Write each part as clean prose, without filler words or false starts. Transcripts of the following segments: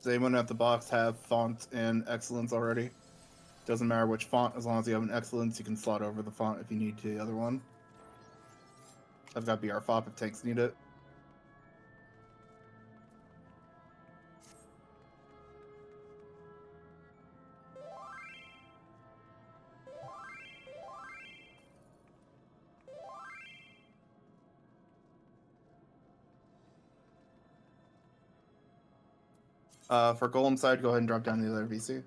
Does anyone at the box have font and excellence already? Doesn't matter which font, as long as you have an excellence, you can slot over the font if you need to the other one. I've got BR FOP if tanks need it. For Golem side, go ahead and drop down the other VC.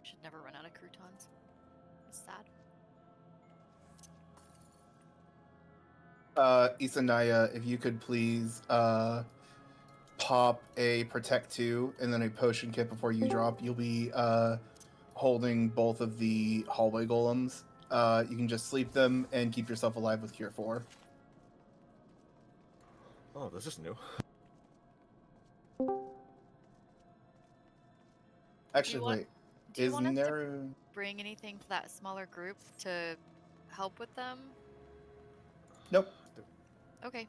Should never run out of croutons. It's sad. Isanaya, if you could please pop a Protect 2 and then a Potion Kit before you drop. You'll be holding both of the hallway golems. You can just sleep them and keep yourself alive with Cure 4. Oh, this is new. Actually, wait. Do you Is want us to Neru... bring anything for that smaller group to help with them? Nope. Okay.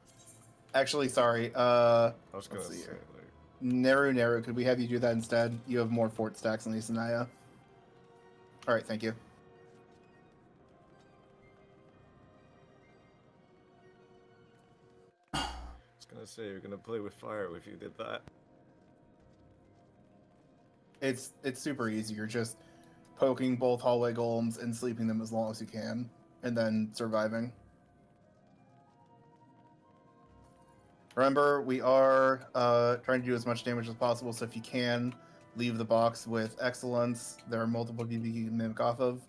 Actually, sorry. I was gonna let's see say, here. like... Neru, could we have you do that instead? You have more fort stacks than Isanaya. Alright, thank you. I was gonna say, you're gonna play with fire if you did that. It's super easy. You're just poking both hallway golems and sleeping them as long as you can, and then surviving. Remember, we are trying to do as much damage as possible, so if you can, leave the box with excellence. There are multiple PB you can mimic off of,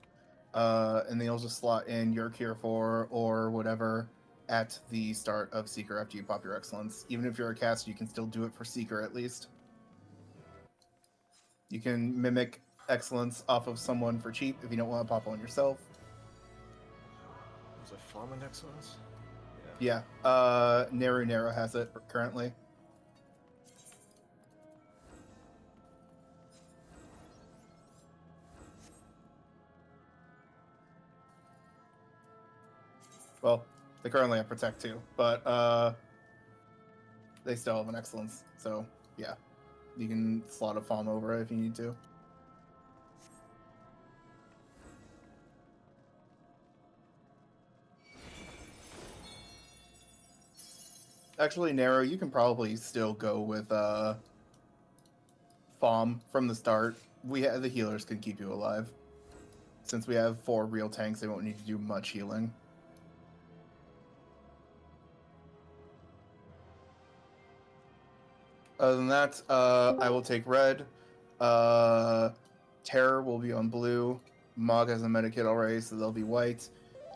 and then you'll just slot in your Cure 4 or whatever at the start of Seeker after you pop your excellence. Even if you're a caster, you can still do it for Seeker at least. You can mimic excellence off of someone for cheap if you don't want to pop one yourself. Was it Farming Excellence? Yeah. Neru has it currently. Well, they currently have Protect too, but they still have an excellence. So yeah, you can slot a Fawn over it if you need to. Actually, Nero, you can probably still go with Fawn from the start. The healers can keep you alive. Since we have 4 real tanks, they won't need to do much healing. Other than that, I will take red. Terror will be on blue. Mog has a medikit already, so they'll be white.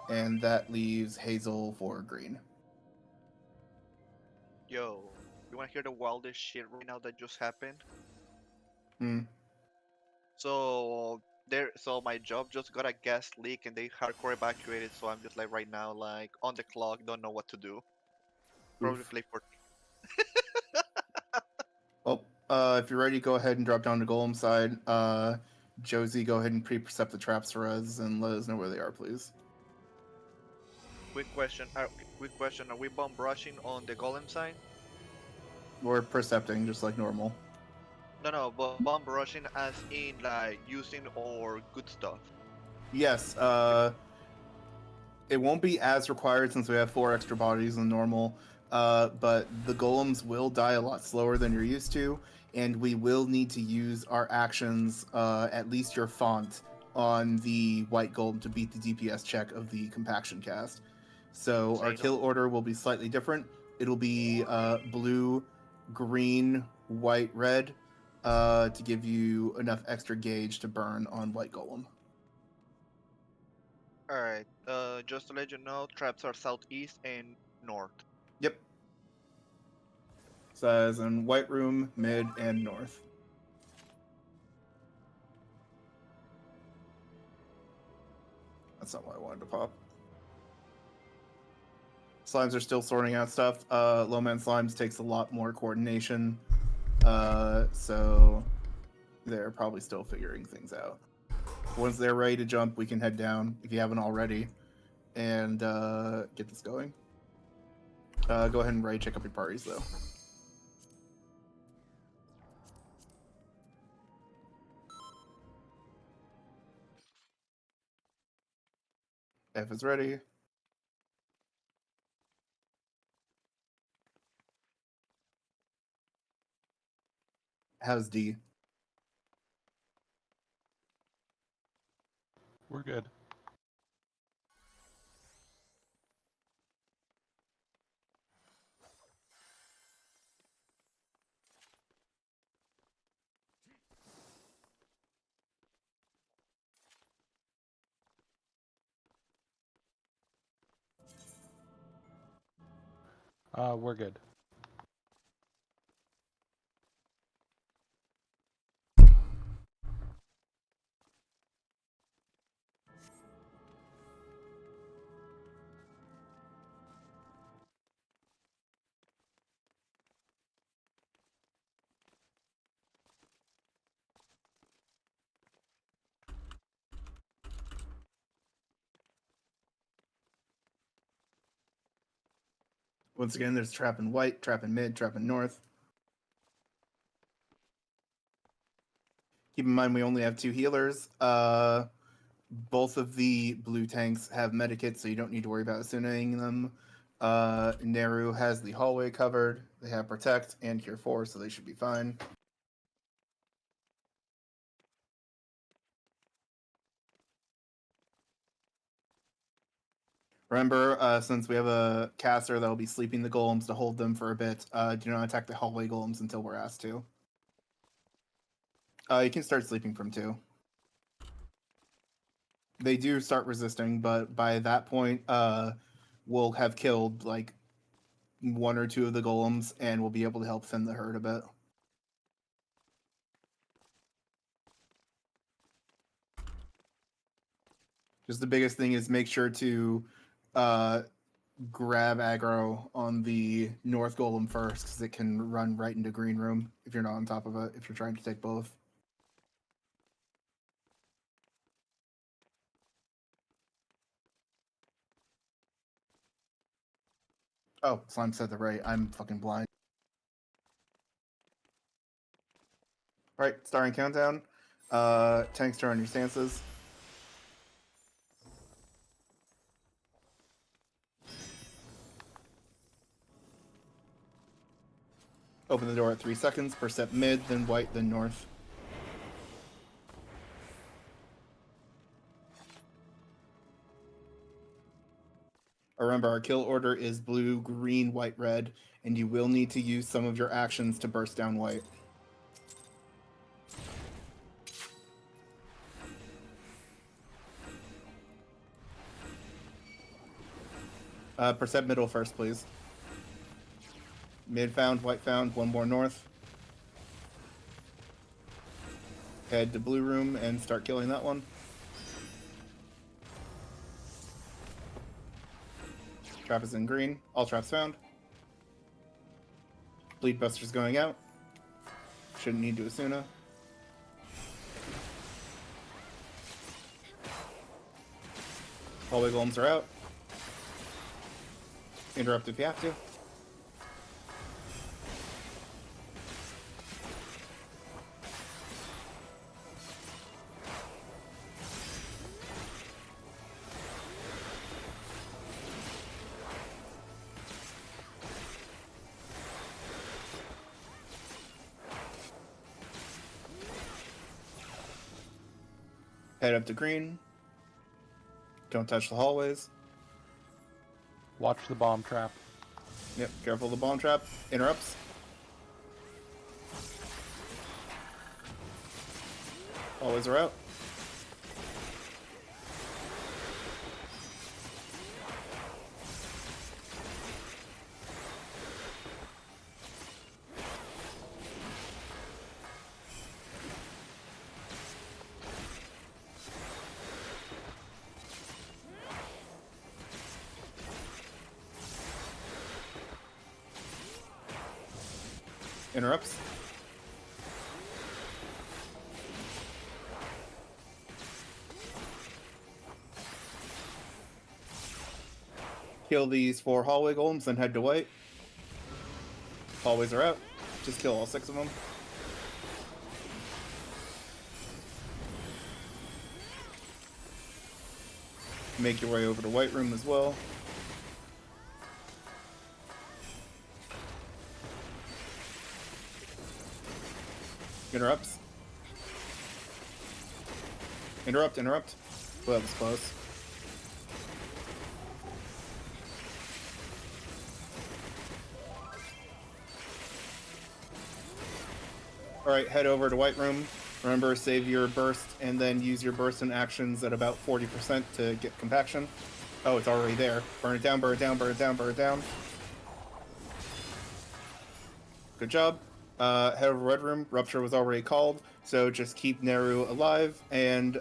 And that leaves Hazel for green. Yo, you wanna hear the wildest shit right now that just happened? Hmm. So my job just got a gas leak and they hardcore evacuated. So I'm just like right now, like on the clock, don't know what to do. Probably Oof. play for. Well, if you're ready, go ahead and drop down to Golem side. Josie, go ahead and pre-percept the traps for us and let us know where they are, please. Quick question. Quick question. Are we bomb rushing on the golem side? We're percepting just like normal. No, but bomb rushing as in like using our good stuff. Yes, It won't be as required since we have 4 extra bodies than normal, but the golems will die a lot slower than you're used to, and we will need to use our actions, at least your font, on the white golem to beat the DPS check of the compaction cast. So our kill order will be slightly different. It'll be blue, green, white, red, to give you enough extra gauge to burn on white golem. Alright, just to let you know, traps are southeast and north. Yep. So as in white room, mid, and north. That's not what I wanted to pop. Slimes are still sorting out stuff. Low-man Slimes takes a lot more coordination. So they're probably still figuring things out. Once they're ready to jump, we can head down, if you haven't already, and get this going. Go ahead and check up your parties, though. F is ready. How's D? We're good. We're good. Once again, there's trap in white, trap in mid, trap in north. Keep in mind we only have 2 healers. Both of the blue tanks have medikits, so you don't need to worry about assuning them. Neru has the hallway covered. They have Protect and Cure 4, so they should be fine. Remember, since we have a caster that will be sleeping the golems to hold them for a bit, do not attack the hallway golems until we're asked to. You can start sleeping from 2. They do start resisting, but by that point, we'll have killed like 1 or 2 of the golems, and we'll be able to help thin the herd a bit. Just the biggest thing is make sure to grab aggro on the north golem first, because it can run right into green room if you're not on top of it, if you're trying to take both. Oh, Slime said the right. I'm fucking blind. Alright, starting countdown. Tanks turn on your stances. Open the door at 3 seconds. Percept mid, then white, then north. Remember, our kill order is blue, green, white, red, and you will need to use some of your actions to burst down white. Percept middle first, please. Mid found, white found, 1 more north. Head to blue room and start killing that one. Trap is in green. All traps found. Bleed Buster's going out. Shouldn't need to Asuna. Hallway golems are out. Interrupt if you have to. Head up to green. Don't touch the hallways. Watch the bomb trap. Yep, careful of the bomb trap. Interrupts. Hallways are out. Interrupts. Kill these 4 hallway golems, then head to white. Hallways are out. Just kill all 6 of them. Make your way over to white room as well. Interrupts. Interrupt. Well, that was close. Alright, head over to white room. Remember, save your burst and then use your burst and actions at about 40% to get compaction. Oh, it's already there. Burn it down, burn it down, burn it down, burn it down. Good job. Head over red room. Rupture was already called, so just keep Neru alive and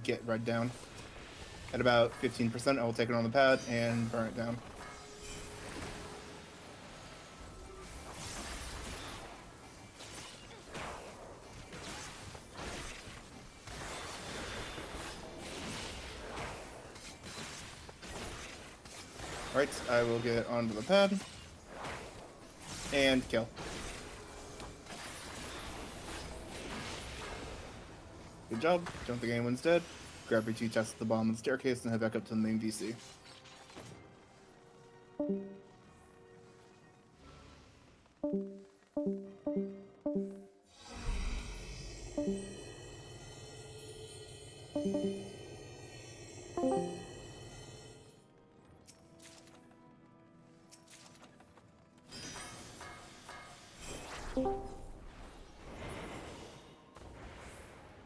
get red down. At about 15%, I will take it on the pad and burn it down. Alright, I will get onto the pad. And kill. Good job. Don't think anyone's dead. Grab your 2 chests at the bottom of the staircase and head back up to the main VC.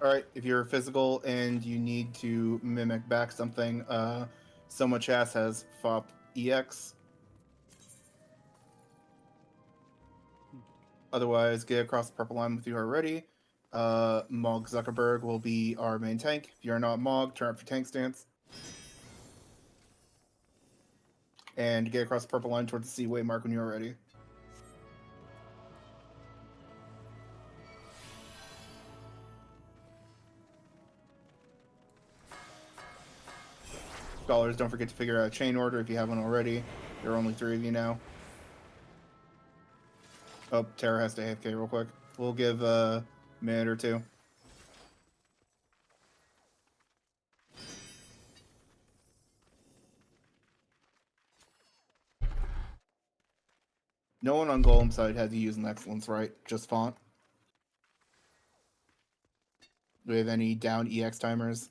Alright, if you're physical and you need to mimic back something, Soma Chas has FOP EX. Otherwise, get across the purple line with you already. Mog Zuckerberg will be our main tank. If you're not Mog, turn up your tank stance. And get across the purple line towards the C-way mark when you're ready. Scholars, don't forget to figure out a chain order if you haven't already. There are only 3 of you now. Oh, Terra has to AFK real quick. We'll give a minute or 2. No one on Golem side had to use an excellence, right? Just font. Do we have any down EX timers?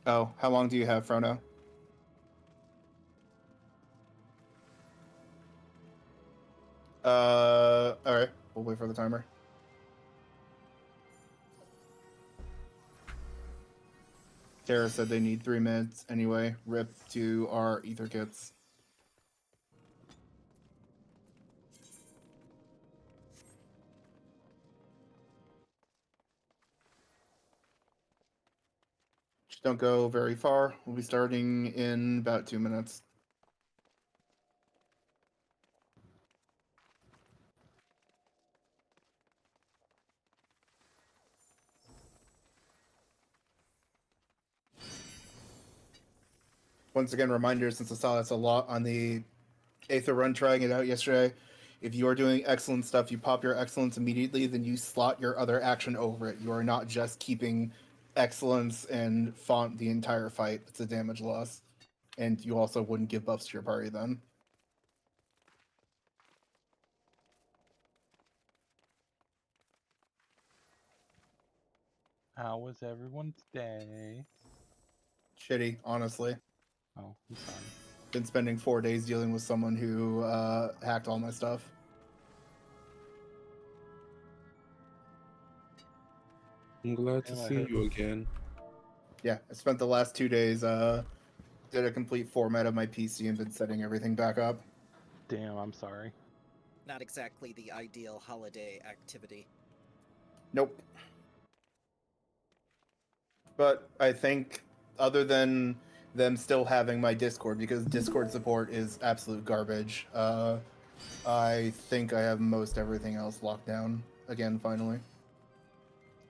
Oh, how long do you have, Frono? Alright. We'll wait for the timer. Tara said they need 3 minutes anyway. Rip to our ether kits. Just don't go very far. We'll be starting in about 2 minutes. Once again, reminder, since I saw this a lot on the Aether run trying it out yesterday, if you are doing excellent stuff, you pop your excellence immediately, then you slot your other action over it. You are not just keeping excellence and font the entire fight. It's a damage loss. And you also wouldn't give buffs to your party then. How was everyone's day? Shitty, honestly. Oh, I'm sorry. Been spending 4 days dealing with someone who hacked all my stuff. I'm glad to Damn, I see heard- you again. Yeah, I spent the last 2 days did a complete format of my PC and been setting everything back up. Damn, I'm sorry. Not exactly the ideal holiday activity. Nope. But I think other than them still having my Discord, because Discord support is absolute garbage, I think I have most everything else locked down again finally.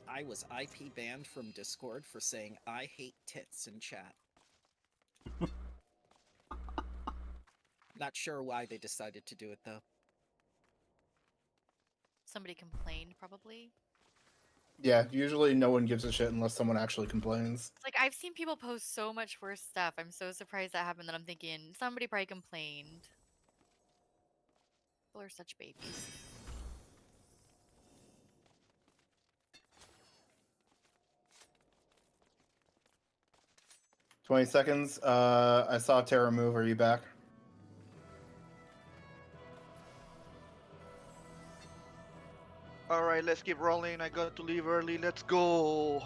I was IP banned from Discord for saying I hate tits in chat. Not sure why they decided to do it though. Somebody complained, probably. Yeah, usually no one gives a shit unless someone actually complains. It's like, I've seen people post so much worse stuff. I'm so surprised that happened that I'm thinking, somebody probably complained. People are such babies. "20 seconds. I saw Terra move. Are you back?" Alright, let's keep rolling. I got to leave early. Let's go.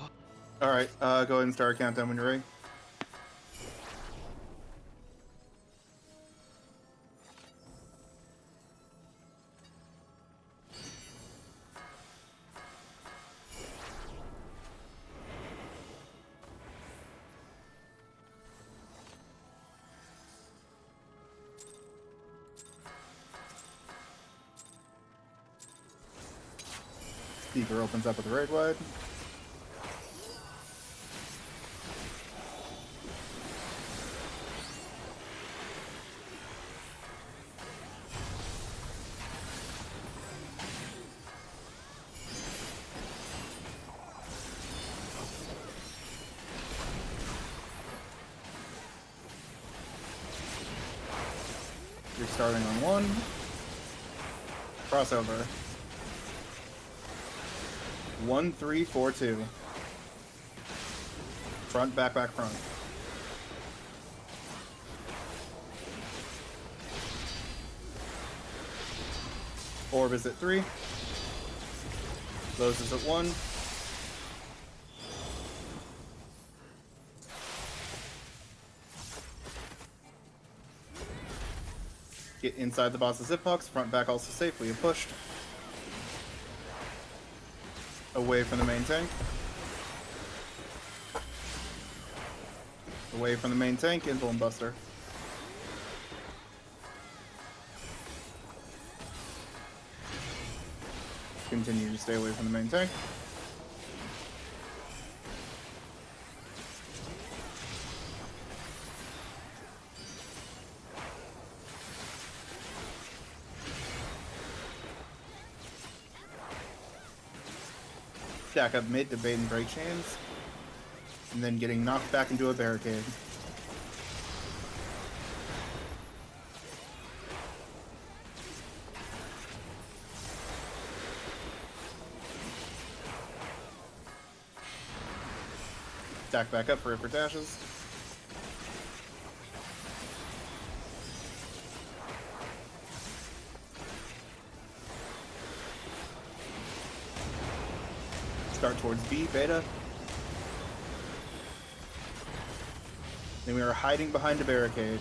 Alright, go ahead and start a countdown when you're ready. Speaker opens up with a raid wide. You're starting on 1. Crossover. 1, 3, 4, 2. Front, back, back, front. Orb is at 3. Lowe's is at 1. Get inside the boss's hitbox. Front, back also safely pushed. Away from the main tank. Away from the main tank, Invuln Buster. Continue to stay away from the main tank. Stack up mid to bait and break chains. And then getting knocked back into a barricade. Stack back up for dashes. Start towards B, beta. Then we are hiding behind a barricade.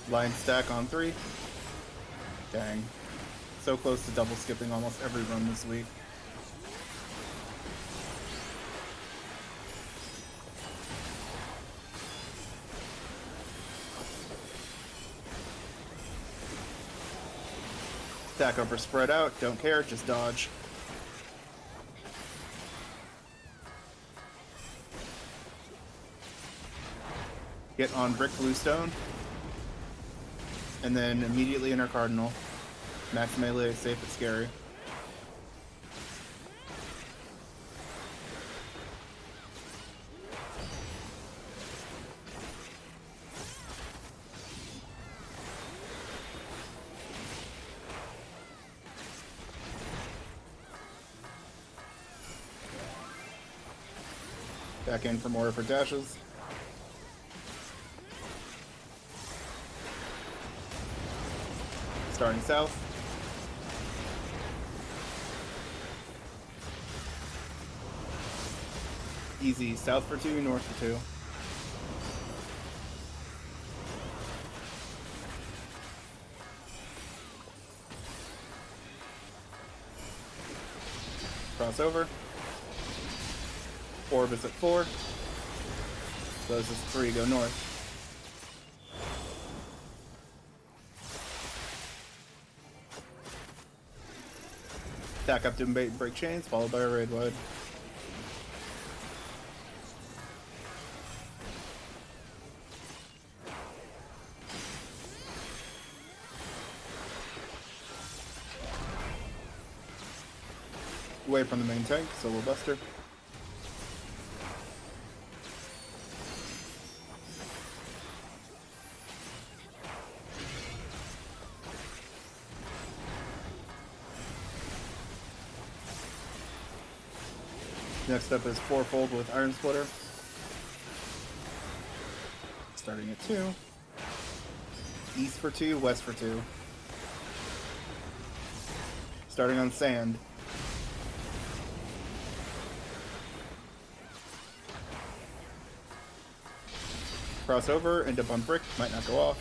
Line stack on 3. Dang. So close to double skipping almost every run this week. Stack up or spread out, don't care, just dodge. Get on brick bluestone. And then immediately enter Cardinal. Max melee, safe but scary. Back in for more for dashes. Starting south. Easy. South for 2, north for 2. Cross over. Orb is at 4. Those is 3, go north. Back up to break chains, followed by a raid wide. Away from the main tank, solo buster. Next up is Fourfold with Iron Splitter. Starting at 2. East for 2, west for 2. Starting on sand. Cross over, end up on brick, might not go off.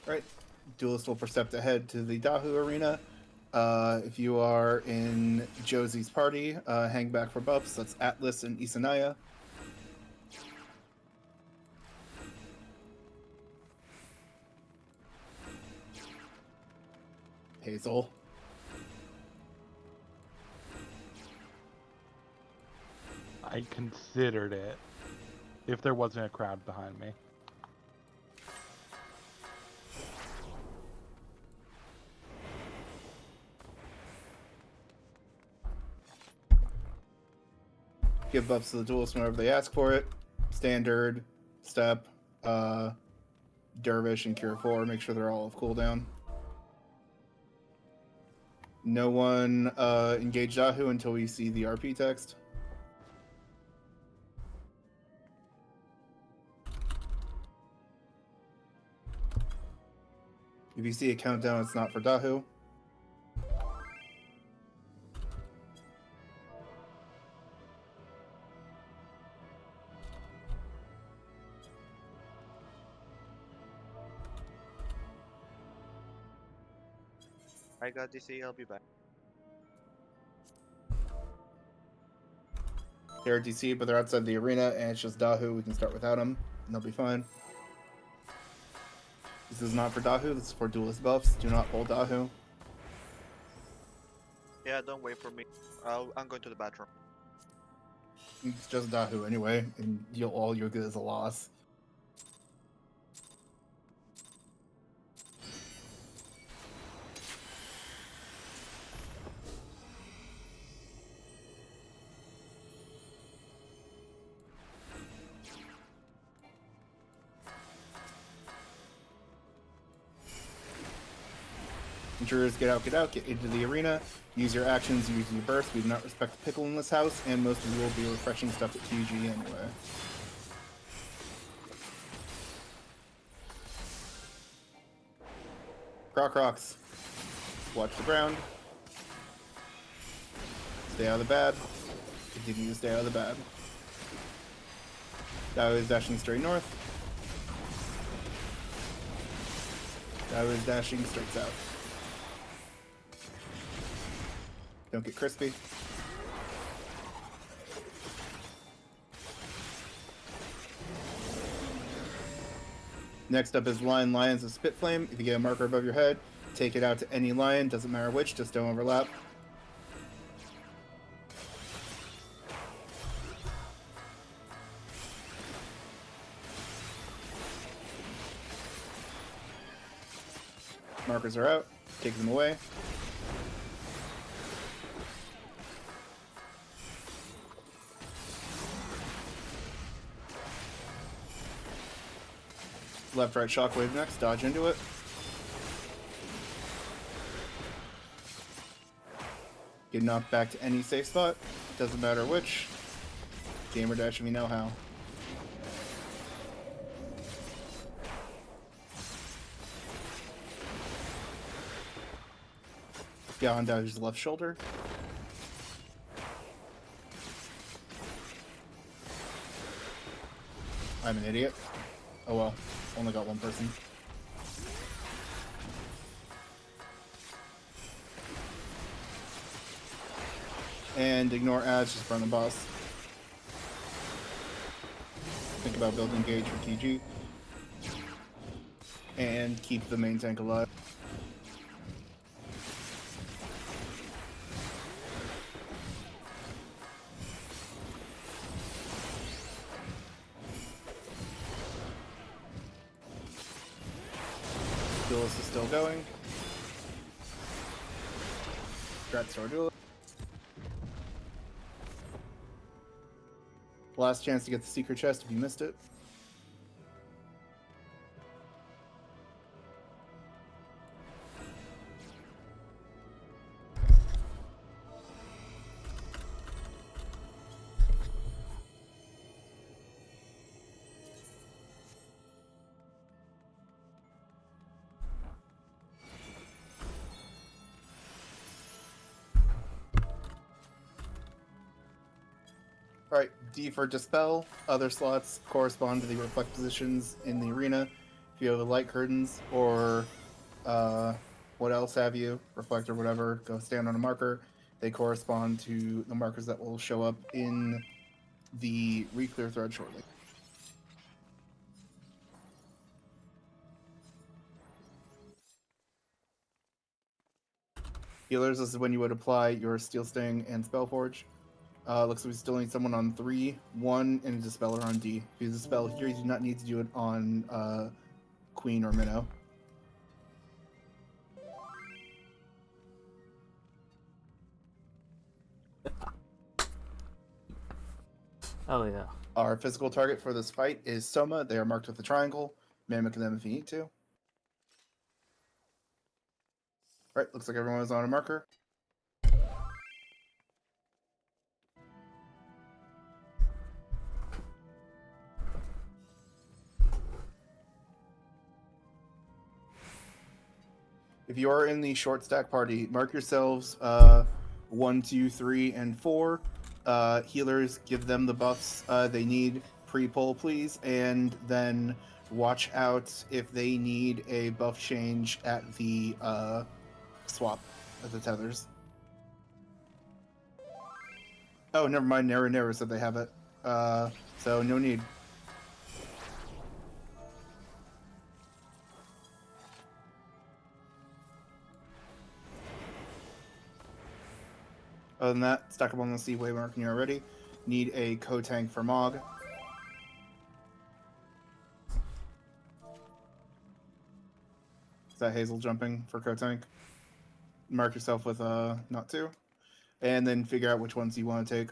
Right. Duelist will percept ahead to the Dahu arena. If you are in Josie's party, hang back for buffs. That's Atlas and Isanaya. Hazel. I considered it if there wasn't a crowd behind me. Give buffs to the duelist whenever they ask for it. Standard, step, dervish, and cure 4. Make sure they're all of cooldown. No one engage Dahu until we see the RP text. If you see a countdown, it's not for Dahu. I got DC, I'll be back. They're DC, but they're outside the arena, and it's just Dahu. We can start without him, and they'll be fine. This is not for Dahu, this is for duelist buffs. Do not hold Dahu. Yeah, don't wait for me. I'm going to the bathroom. It's just Dahu anyway, and all you'll get is a loss. Intruders, get out, get into the arena. Use your actions, use your burst. We do not respect the pickle in this house, and most of you will be refreshing stuff at QG anyway. Crocs. Watch the ground. Stay out of the bad. Continue to stay out of the bad. Dahu is dashing straight north. Dahu is dashing straight south. Don't get crispy. Next up is Lions of Spitflame. If you get a marker above your head, take it out to any lion, doesn't matter which, just don't overlap. Markers are out, take them away. Left, right, shockwave next, dodge into it. Get knocked back to any safe spot. Doesn't matter which. Gamer dash, we know how. Down his left shoulder. I'm an idiot. Oh well, only got one person. And ignore ads, just burn the boss. Think about building gauge for TG. And keep the main tank alive. Duelist is still going. Congrats to our Duelist. Last chance to get the secret chest if you missed it. Alright, D for Dispel. Other slots correspond to the reflect positions in the arena. If you have the light curtains or what else have you, reflect or whatever, go stand on a marker. They correspond to the markers that will show up in the Reclear thread shortly. Healers, this is when you would apply your Steel Sting and Spellforge. Looks like we still need someone on 3, 1, and a Dispeller on D. If you Dispel here, you do not need to do it on Queen or Minnow. Oh yeah. Our physical target for this fight is Soma. They are marked with a triangle. Mimic them if you need to. Alright, looks like everyone is on a marker. If you are in the short stack party, mark yourselves 1, 2, 3, and 4. Healers, give them the buffs they need pre-pull, please, and then watch out if they need a buff change at the swap at the tethers. Oh, never mind. Nera said they have it, so no need. Other than that, stack up on the Seaway mark when you're ready. Need a co-tank for Mog. Is that Hazel jumping for co-tank? Mark yourself with not 2. And then figure out which ones you want to take.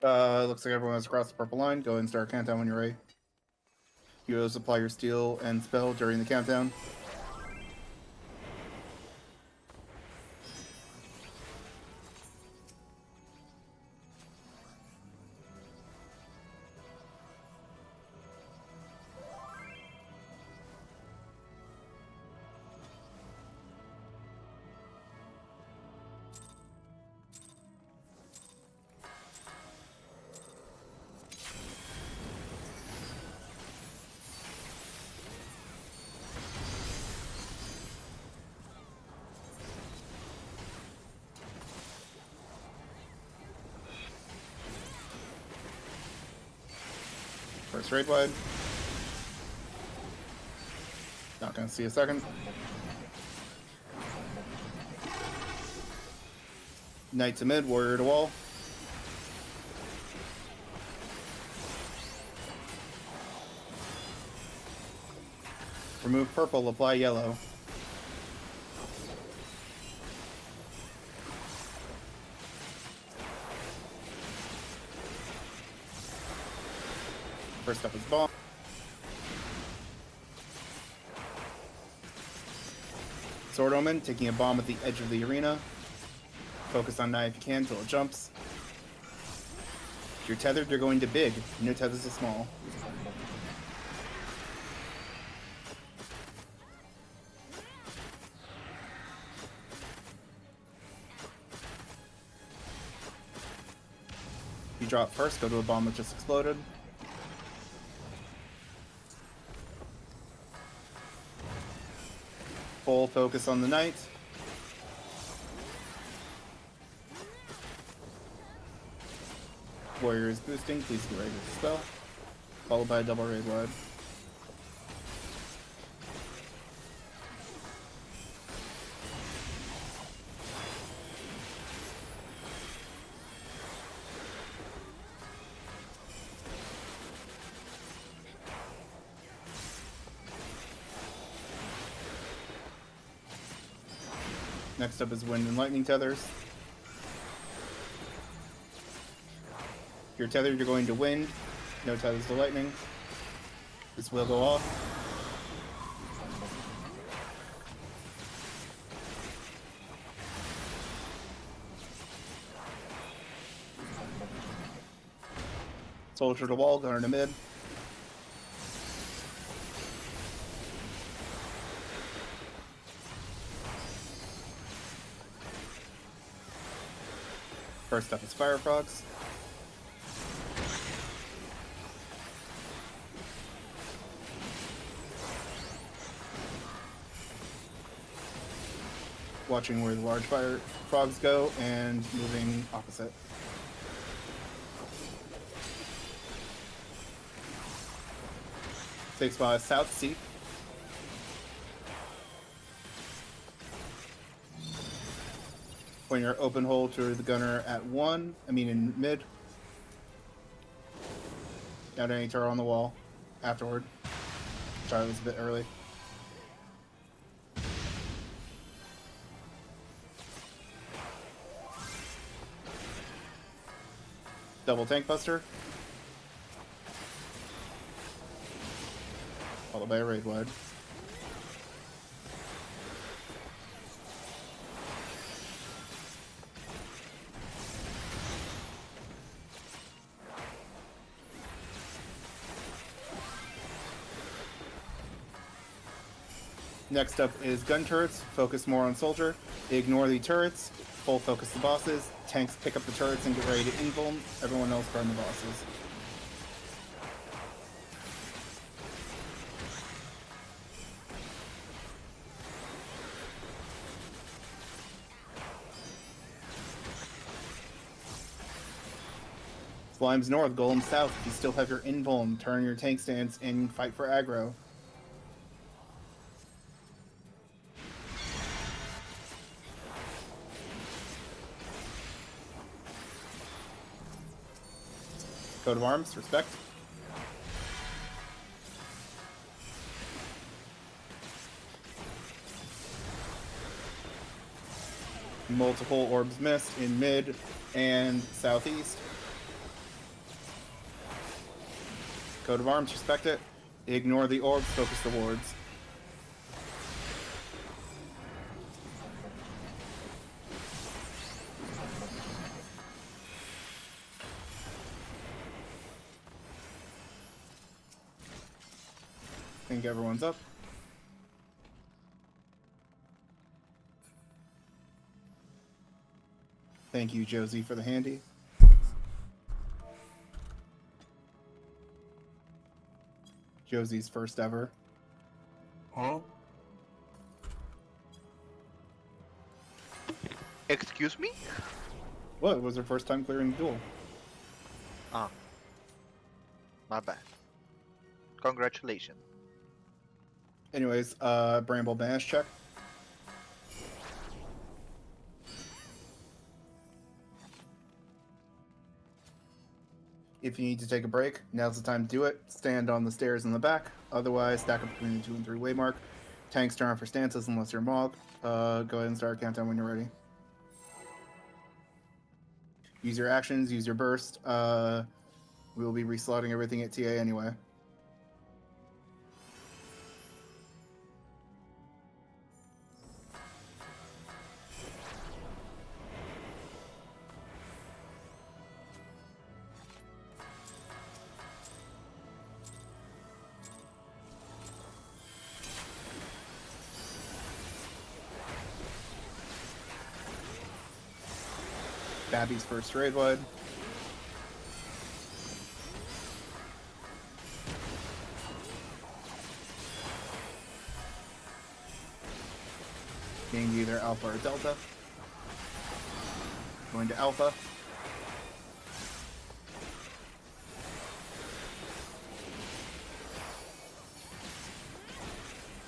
Looks like everyone's across the purple line. Go ahead and start a countdown when you're ready. You will apply your steel and spell during the countdown. First raid wide. Not gonna see a second. Knight to mid, warrior to wall. Remove purple, apply yellow. First up is bomb. Sword Omen, taking a bomb at the edge of the arena. Focus on Nai if you can until it jumps. If you're tethered, you're going to big. No tethers to small. If you drop first, go to a bomb that just exploded. Full focus on the knight. Warrior is boosting, please get ready to spell. Followed by a double raid wide. Next up is wind and lightning tethers. If you're tethered, you're going to wind. No tethers to lightning. This will go off. Soldier to wall, gunner to mid. First up is Fire Frogs. Watching where the large fire frogs go and moving opposite. Takes by South Seat. Point your open hole to the gunner at in mid. Down to any turret on the wall. Afterward. Sorry, it was a bit early. Double tank buster. Followed by a raid wide. Next up is gun turrets. Focus more on soldier. Ignore the turrets. Full focus the bosses. Tanks pick up the turrets and get ready to invuln. Everyone else burn the bosses. Slimes north, Golems south. If you still have your invuln, turn your tank stance and fight for aggro. Coat of arms, respect. Multiple orbs missed in mid and southeast. Coat of arms, respect it. Ignore the orbs, focus the wards. I think everyone's up. Thank you, Josie, for the handy. Josie's first ever. Huh? Excuse me? What? It was her first time clearing the duel. Ah. My bad. Congratulations. Anyways, Bramble Banish check. If you need to take a break, now's the time to do it. Stand on the stairs in the back. Otherwise, stack up between the 2 and 3 way mark. Tanks turn on for stances unless you're mob. Go ahead and start a countdown when you're ready. Use your actions, use your burst. We will be reslotting everything at TA anyway. Babby's first raid wide. Being either Alpha or Delta. Going to Alpha.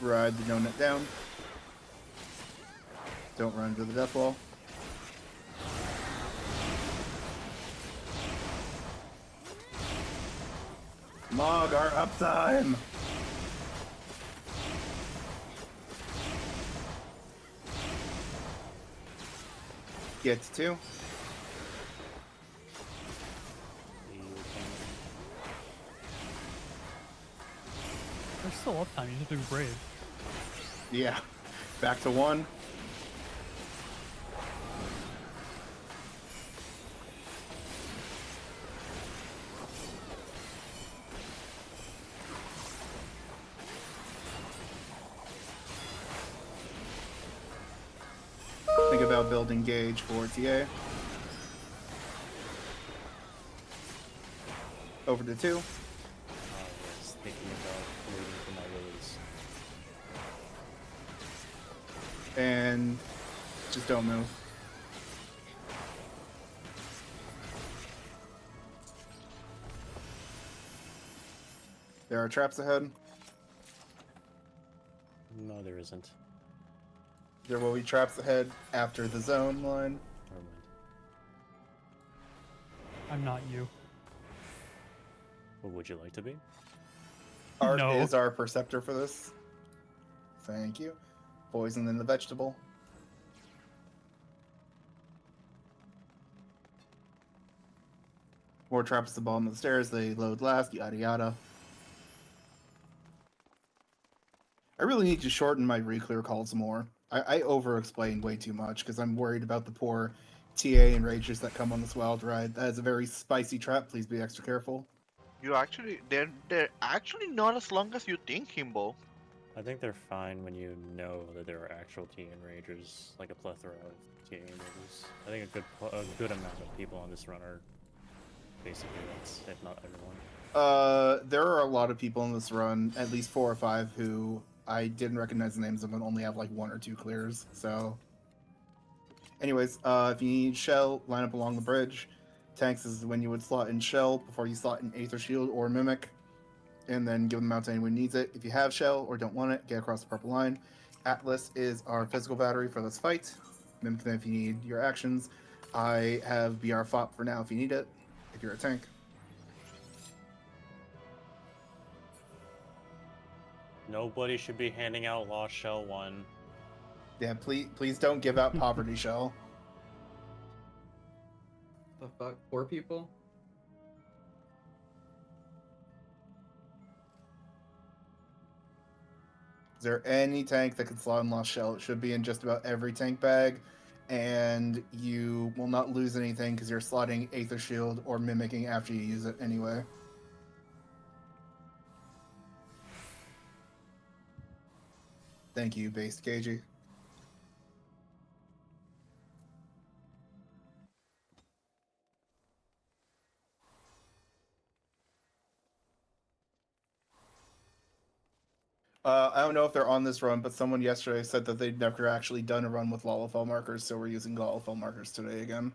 Ride the donut down. Don't run into the death wall. Log our uptime! Get to 2. There's still uptime, you just have to be brave. Yeah. Back to 1. Think about building gauge for TA. Over to 2. I was thinking about waiting for my release. And just don't move. There are traps ahead. No, there isn't. There will be traps ahead after the zone line. Never mind. I'm not you. What would you like to be? Art No. is our perceptor for this. Thank you. Poison in the vegetable. More traps at the bottom of the stairs. They load last, yada yada. I really need to shorten my Reclear calls more. I over-explain way too much because I'm worried about the poor TA and Ragers that come on this wild ride. That is a very spicy trap. Please be extra careful. They're actually not as long as you think, Himbo. I think they're fine when you know that there are actual TA Ragers, like a plethora of TA Ragers. I think a good amount of people on this run are basically that's, if not everyone. There are a lot of people in this run, at least 4 or 5, who I didn't recognize the names of and only have like 1 or 2 clears, so... Anyways, if you need Shell, line up along the bridge. Tanks is when you would slot in Shell before you slot in Aether Shield or Mimic, and then give them out to anyone who needs it. If you have Shell or don't want it, get across the purple line. Atlas is our physical battery for this fight. Mimic them if you need your actions. I have BR FOP for now if you need it, if you're a tank. Nobody should be handing out Lost Shell 1. Yeah, please don't give out Poverty Shell. The fuck? Poor people? Is there any tank that can slot in Lost Shell? It should be in just about every tank bag, and you will not lose anything because you're slotting Aether Shield or Mimicking after you use it anyway. Thank you, Based KG. I don't know if they're on this run, but someone yesterday said that they'd never actually done a run with Lalafell markers, so we're using Lalafell markers today again.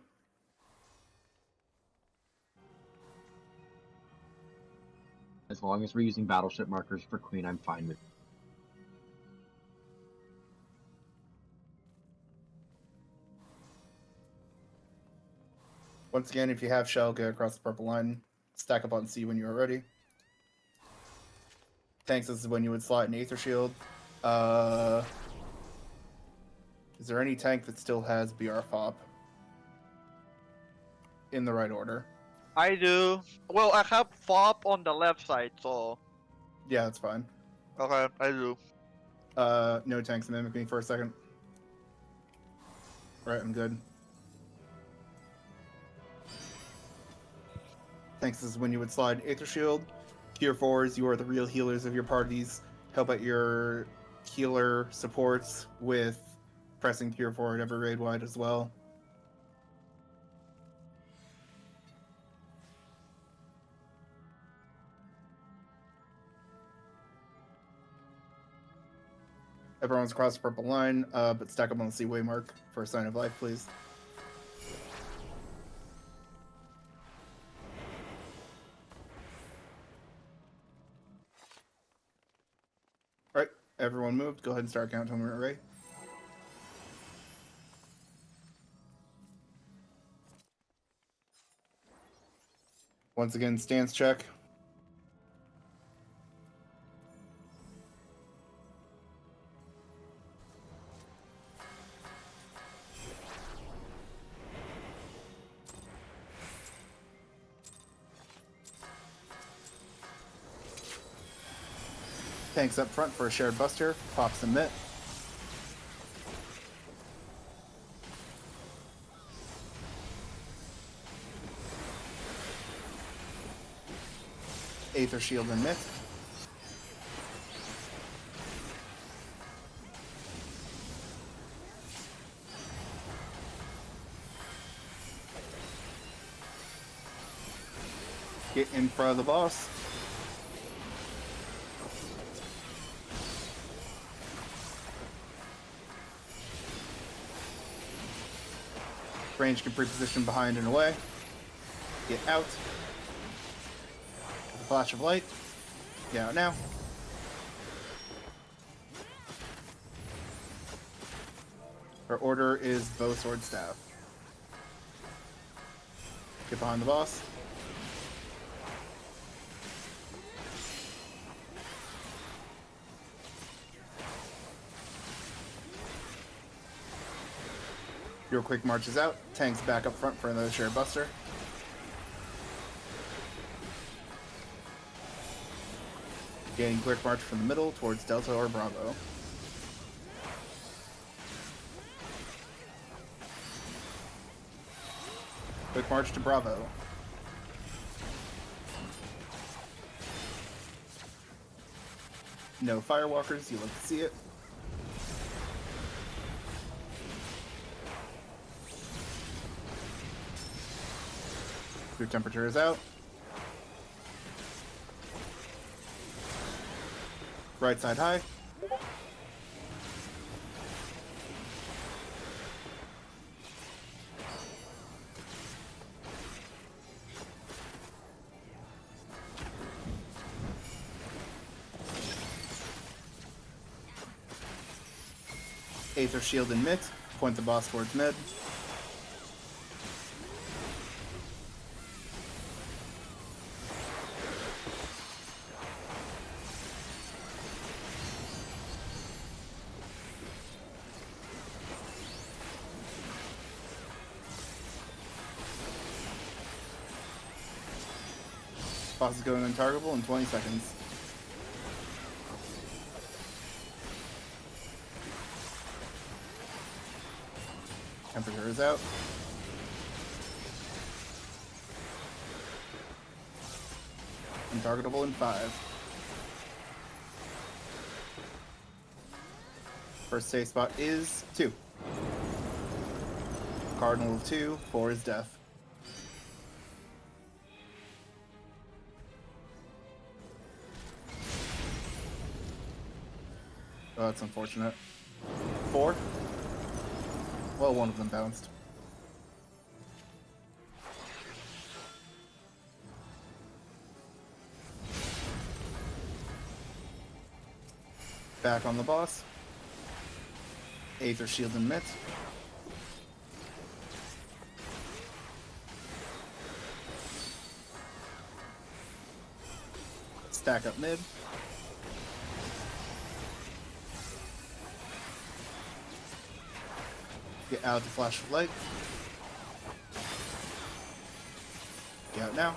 As long as we're using battleship markers for queen, I'm fine with it. Once again, if you have shell, get across the purple line. Stack up on C when you are ready. Tanks, this is when you would slot an Aether Shield. Is there any tank that still has BR FOP? In the right order. I do. Well, I have FOP on the left side, so. Yeah, that's fine. Okay, I do. No tanks mimic me for a second. Alright, I'm good. Tanks, this is when you would slide Aether Shield. Tier 4s, you are the real healers of your parties. Help out your healer supports with pressing Tier 4 at every raid wide as well. Everyone's across the purple line, but stack up on the C waymark for a sign of life, please. Alright, everyone moved. Go ahead and start count when we're ready. Once again, stance check. Tanks up front for a shared buster. Pops and mitt. Aether Shield and mitt. Get in front of the boss. Range can pre-position behind and away. Get out. With a flash of light. Get out now. Our order is bow, sword, staff. Get behind the boss. Your quick marches out. Tanks back up front for another shared buster. Gaining quick march from the middle towards Delta or Bravo. Quick march to Bravo. No firewalkers, you love to see it. Your temperature is out. Right side high. Aether Shield and mitt. Point the boss towards mid. Boss is going untargetable in 20 seconds. Temperature is out. Untargetable in 5. First safe spot is 2. Cardinal of 2, 4 is death. Oh, that's unfortunate. 4? Well, one of them bounced. Back on the boss. Aether Shield and Mitt. Stack up mid. Get out the flash of light. Get out now.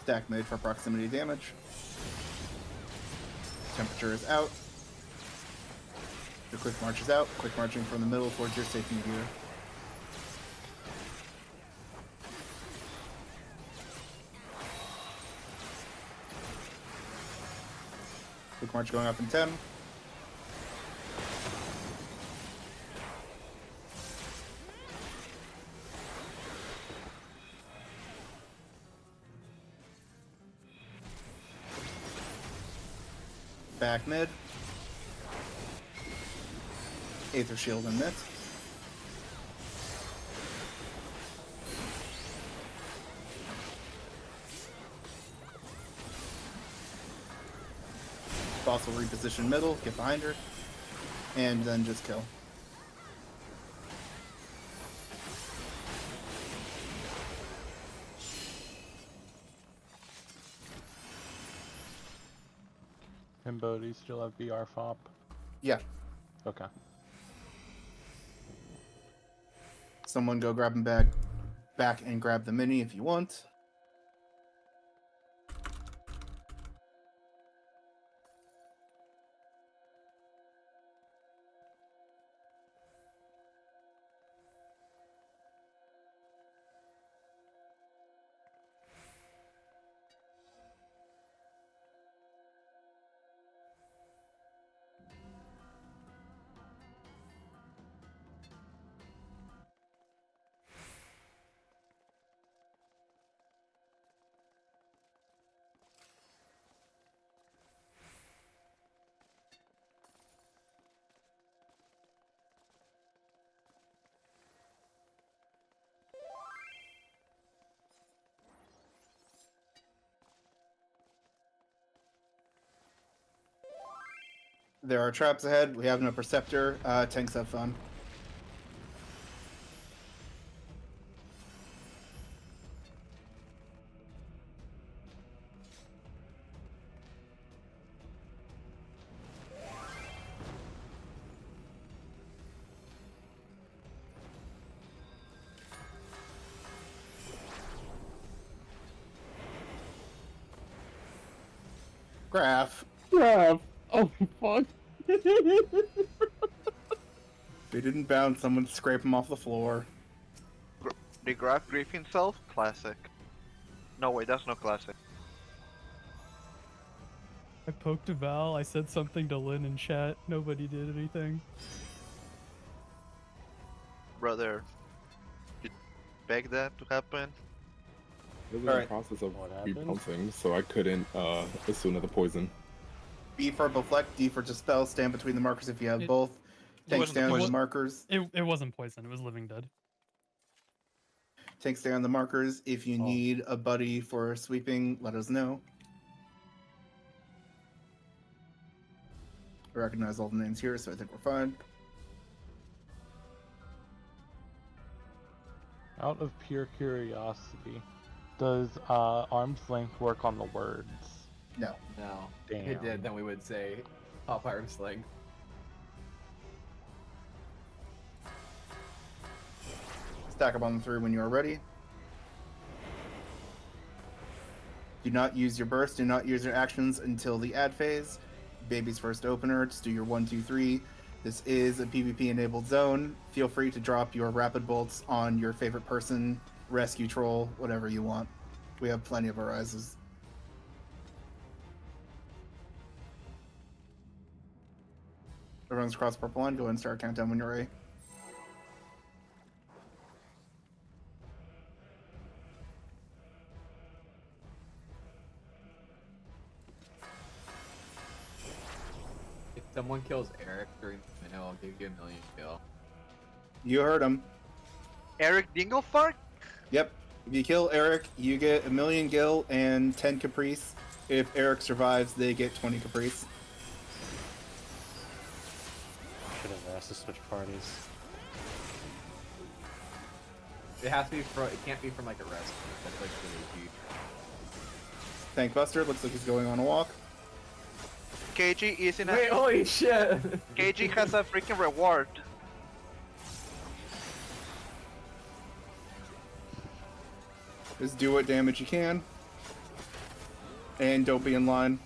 Stack mid for proximity damage. Temperature is out. The quick march is out. Quick marching from the middle towards your safety gear. Quick march going up in 10. Back mid. Aether Shield and Mitt. Boss will reposition middle, get behind her, and then just kill. Himbo, do you still have VR FOP? Yeah. Okay. Someone go grab him back and grab the mini if you want. There are traps ahead. We have no Perceptor. Tanks have fun. Graph. Crap. Oh, fuck. They didn't bounce. Someone scrape him off the floor. The Graph grief himself? Classic. No, wait, that's not classic. I poked a Val, I said something to Lynn in chat, nobody did anything. Brother, you beg that to happen? I was in All the right. process of What happened? repulsing, so I couldn't assume the poison. B for Deflect, D for Dispel. Stand between the markers if you have both. Tank wasn't stand on the poison. markers. It wasn't poison, it was Living Dead. Tank stand on the markers. If you need a buddy for sweeping, let us know. I recognize all the names here, so I think we're fine. Out of pure curiosity, does arm's length work on the words? No. No. Damn. If it did, then we would say pop iron sling. Stack up on the 3 when you are ready. Do not use your burst. Do not use your actions until the ad phase. Baby's first opener. Just do your 1, 2, 3. This is a PvP enabled zone. Feel free to drop your rapid bolts on your favorite person, rescue troll, whatever you want. We have plenty of arises. Everyone's across purple line. Go ahead and start a countdown when you're ready. If someone kills Eric during the minute, I'll give you $1,000,000 kill. You heard him. Eric Dinglefart? Yep. If you kill Eric, you get 1,000,000 gil and 10 caprice. If Eric survives, they get 20 caprice. Should have asked to switch parties. It has to be from. It can't be from like a rest. That's like really huge. Tank Buster looks like he's going on a walk. KG is in a. Wait, holy shit! KG has a freaking reward. Just do what damage you can. And don't be in line.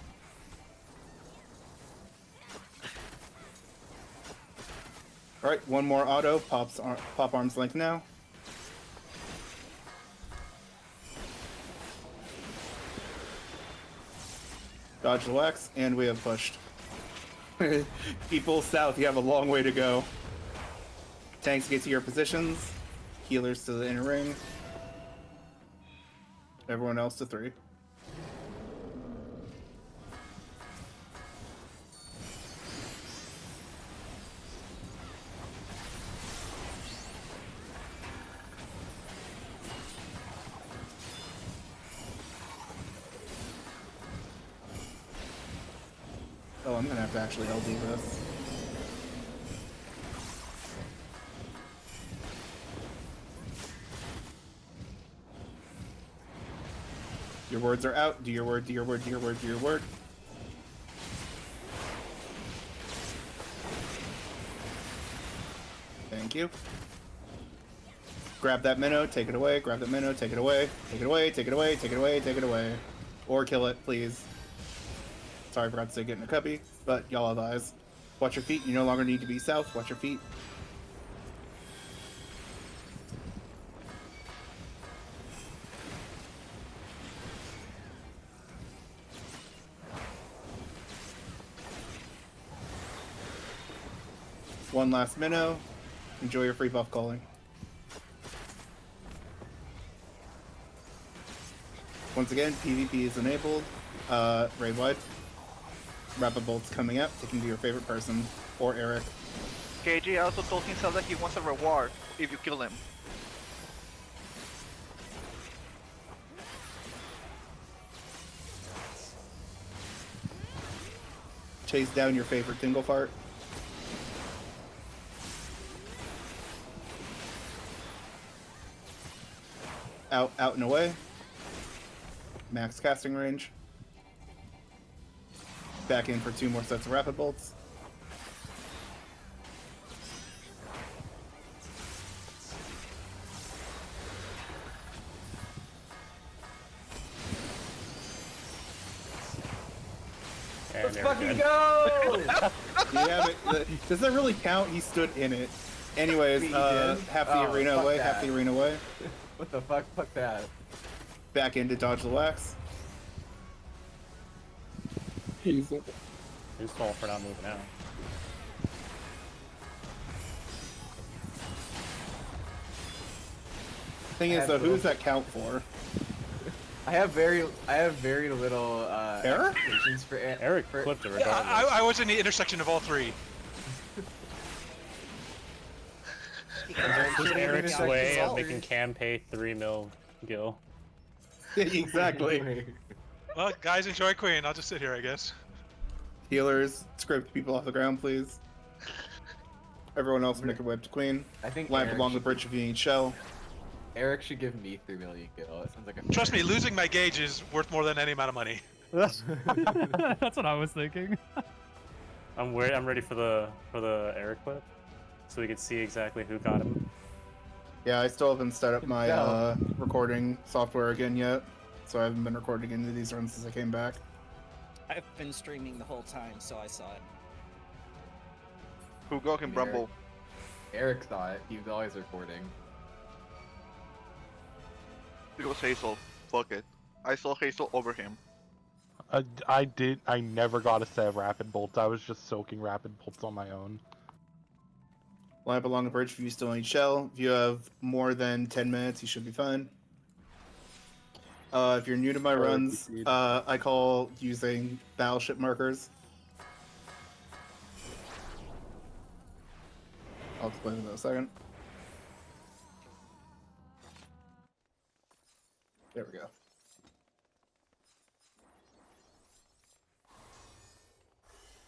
Alright, one more auto. Pop arm's length now. Dodge the wax, and we have pushed. People south, you have a long way to go. Tanks get to your positions. Healers to the inner ring. Everyone else to 3. Oh, I'm gonna have to actually LD this. Your words are out. Do your word, do your word, do your word, do your word. Thank you. Grab that minnow, take it away, grab that minnow, take it away, take it away, take it away, take it away, take it away. Or kill it, please. Sorry, I forgot to say get in a cubby, but y'all have eyes. Watch your feet, you no longer need to be south, watch your feet. One last minnow. Enjoy your free buff calling. Once again, PvP is enabled. Raid wide. Rapid bolts coming up, taking to your favorite person, or Eric. KG also told himself that he wants a reward if you kill him. Chase down your favorite tingle fart. Out and away. Max casting range. Back in for 2 more sets of rapid bolts. Let's fucking go! Yeah, but does that really count? He stood in it. Anyways, half the arena away, half the arena away. What the fuck? Fuck that. Back in to dodge the wax. He's His fault for not moving out. Thing is, though, who does that count for? I have very little Eric? expectations for Eric clipped it Yeah, regardless. I was in the intersection of all 3. This is Eric's way of making Cam pay 3 mil gil. Exactly. Well, guys, enjoy Queen. I'll just sit here, I guess. Healers, scrape people off the ground, please. Everyone else make a web to Queen. I think Lamp Eric along the should bridge if you need shell. Eric should give me 3 million gil. That sounds like a Trust me, losing my gauge is worth more than any amount of money. That's what I was thinking. I'm ready for the Eric clip, so we can see exactly who got him. Yeah, I still haven't set up my recording software again yet, so I haven't been recording any of these runs since I came back. I've been streaming the whole time, so I saw it. Who got him, Brumble? Eric saw it. He was always recording. It was Hazel. Fuck it. I saw Hazel over him. I never got a set of rapid bolts. I was just soaking rapid bolts on my own. Lamp along the bridge if you still need shell. If you have more than 10 minutes, you should be fine. If you're new to my runs, I call using battleship markers. I'll explain in a second. There we go.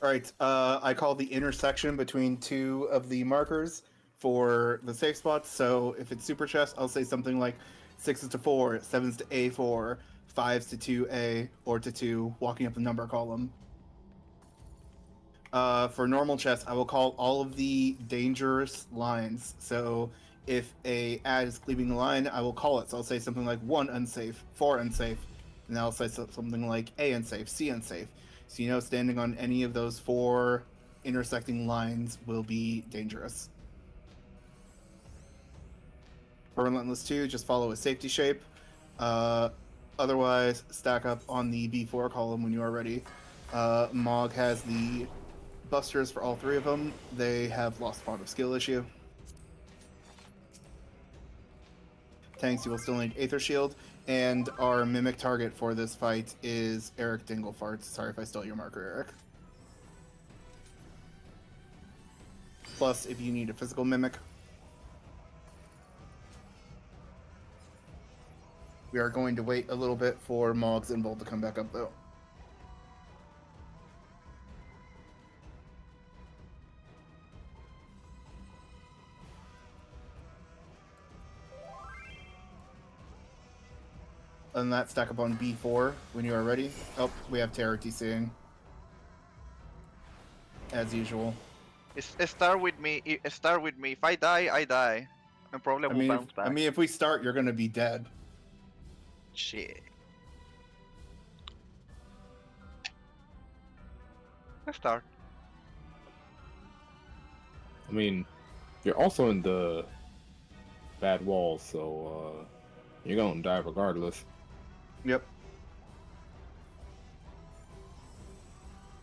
All right, I call the intersection between two of the markers for the safe spots. So if it's super chest, I'll say something like 6s to 4, 7s to A4, 5s to 2A, or to 2, walking up the number column. For normal chess, I will call all of the dangerous lines. So if a ad is cleaving the line, I will call it. So I'll say something like 1 unsafe, 4 unsafe, and I'll say something like A unsafe, C unsafe. So you know standing on any of those 4 intersecting lines will be dangerous. For Relentless 2, just follow a safety shape. Otherwise, stack up on the B4 column when you are ready. Mog has the busters for all 3 of them. They have lost font of skill issue. Tanks, you will still need Aether Shield, and our mimic target for this fight is Eric Dinglefarts. Sorry if I stole your marker, Eric. Plus, if you need a physical mimic. We are going to wait a little bit for Mog's and Bolt to come back up, though. And that stack up on B4 when you are ready. Oh, we have Terror TCing. As usual. Start with me. Start with me. If I die, I die. And probably will bounce back. I mean, if we start, you're gonna be dead. Shit. Let's start. I mean, you're also in the bad walls, so you're gonna die regardless. Yep.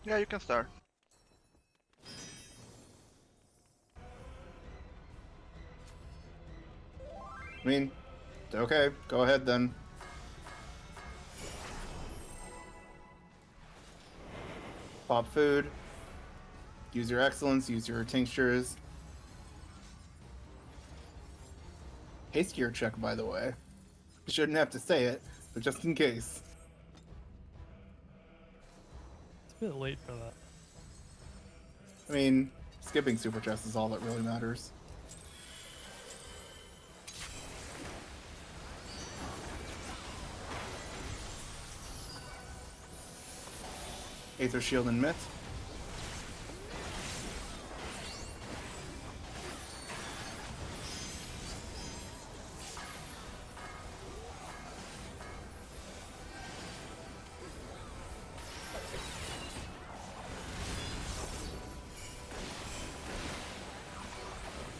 Yeah, you can start. I mean, okay, go ahead then. Pop food. Use your excellence, use your tinctures. Haste gear check, by the way. You shouldn't have to say it, but just in case. It's a bit late for that. I mean, skipping super chest is all that really matters. Aether Shield and Mitt.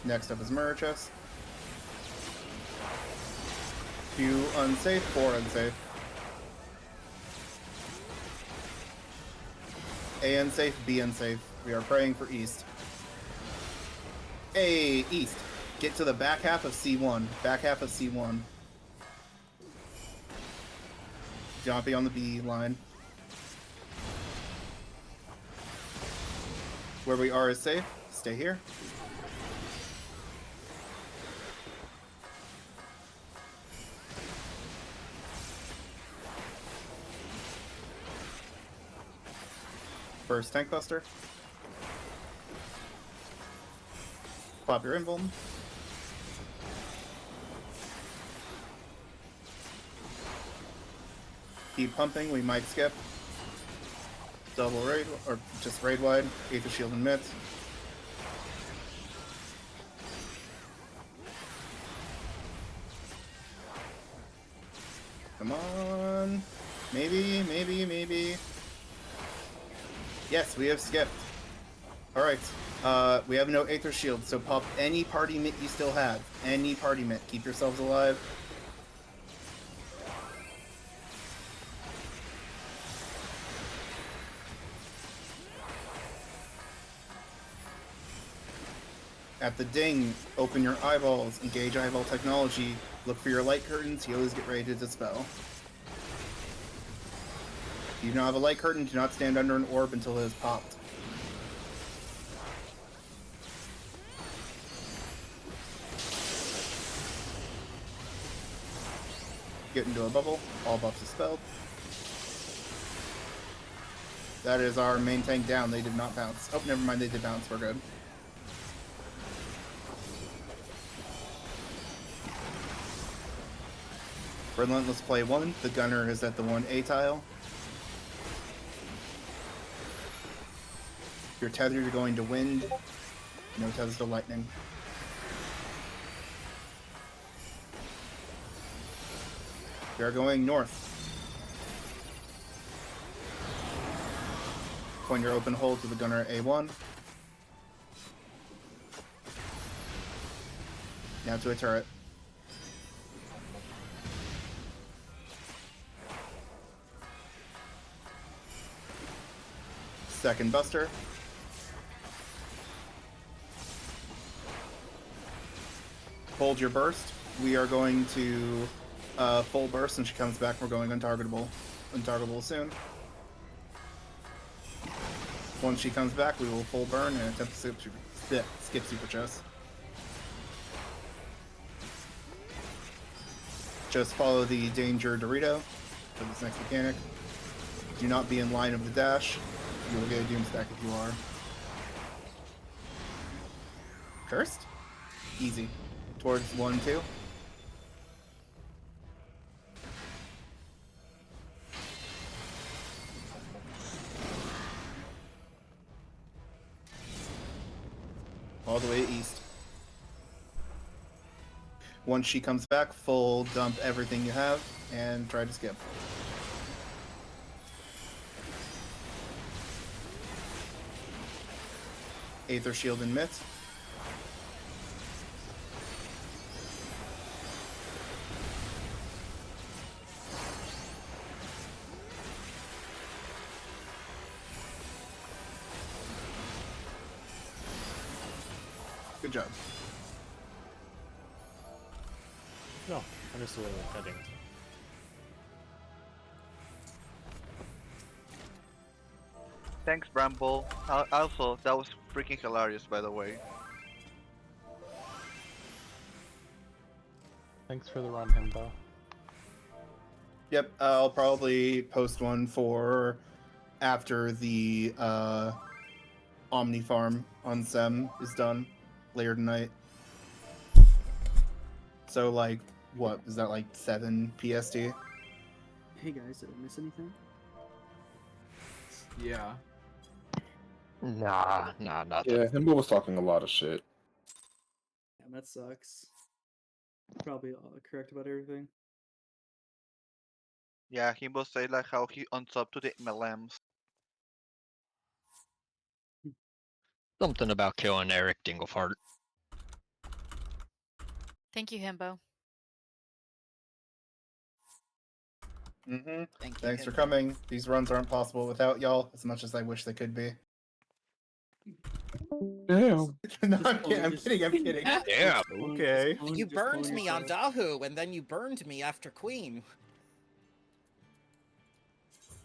Next up is Mirror Chest. 2 unsafe, 4 unsafe. A unsafe, B unsafe. We are praying for East. A East. Get to the back half of C1. Back half of C1. Do not be on the B line. Where we are is safe. Stay here. First tank buster. Pop your invuln. Keep pumping, we might skip. Double raid, or just raid wide. Aether Shield and Mitt. Come on. Maybe, maybe, maybe. Yes, we have skipped. Alright, we have no Aether Shield, so pop any party mitt you still have. Any party mitt. Keep yourselves alive. At the ding, open your eyeballs, engage eyeball technology, look for your light curtains, healers get ready to dispel. If you don't have a light curtain, do not stand under an orb until it is popped. get into a bubble. All buffs dispelled. That is our main tank down. They did not bounce. Oh, never mind. They did bounce. We're good. Relentless play 1. The gunner is at the 1A tile. Your tether, you're going to wind. No tethers to lightning. We are going north. Point your open hole to the gunner at A1. Now to a turret. Second buster. Hold your burst. We are going to full burst, and she comes back. We're going untargetable. Untargetable soon. Once she comes back, we will full burn and attempt to skip super chest. Just follow the danger Dorito for this next mechanic. Do not be in line of the dash. You will get a doom stack if you are. Cursed? Easy. Towards 1, 2. All the way east. Once she comes back, full dump everything you have and try to skip. Aether Shield and Mitt. Good job. No, I'm just a little heading. Thanks, Bramble. Also, that was freaking hilarious, by the way. Thanks for the run, Himbo. Yep, I'll probably post one for after the Omni Farm on Sem is done later tonight. So, like, what is that, like 7 PST? Hey guys, did I miss anything? Yeah. Nah, nothing. Yeah, Himbo was talking a lot of shit. Damn, that sucks. Probably correct about everything. Yeah, Himbo said like how he unsubbed to the MLMs. Something about killing Eric Dinglefart. Thank you, Himbo. Mm-hmm. Thanks for coming. These runs aren't possible without y'all, as much as I wish they could be. Damn. No, I'm kidding, I'm kidding. Yeah. Okay. You burned me on Dahu, and then you burned me after Queen.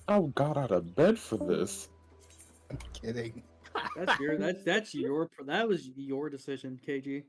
I got out of bed for this. I'm kidding. That was your decision, KG.